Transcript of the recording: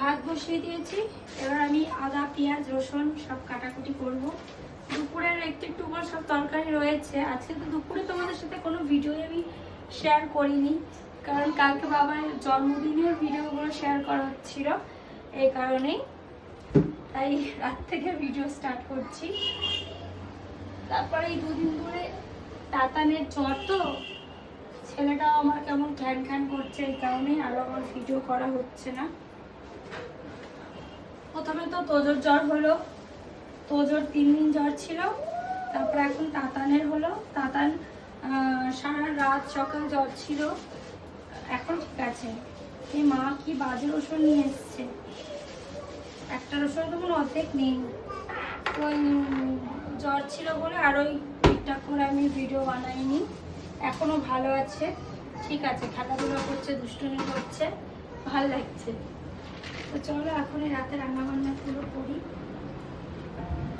ভাত বসিয়ে দিয়েছি। এবার আমি আদা পেঁয়াজ রসুন সব কাটাকুটি করব। দুপুরের একটু একটু করে সব তরকারি রয়েছে। আজকে তো দুপুরে তোমাদের সাথে কোনো ভিডিও আমি শেয়ার করিনি, কারণ কালকে বাবার জন্মদিনের ভিডিওগুলো শেয়ার করা হচ্ছিল, এই কারণেই তাই রাত থেকে ভিডিও স্টার্ট করছি। তারপরে এই দুদিন ধরে তাতানের জ্বর, তো ছেলেটাও আমার কেমন খ্যান খ্যান করছে, এই কারণেই আরো আমার ভিডিও করা হচ্ছে না। প্রথমে তো তোজোর জ্বর হলো, তোজোর 3 দিন জ্বর ছিল, তারপরে এখন তাতানের হলো। তাতান সারা রাত সকাল জ্বর ছিল, এখন ঠিক আছে। এই মা কি বাজে রসুন নিয়ে এসছে, একটা রসুন তো কোনো অর্ধেক নেই। তো জ্বর ছিল বলে আর ওই ঠিকঠাক করে আমি ভিডিও বানাইনি। এখনো ভালো আছে, ঠিক আছে, খেলাধুলা করছে, দুষ্টুমি করছে, ভালো লাগছে। তো চলো এখন রাতে রান্না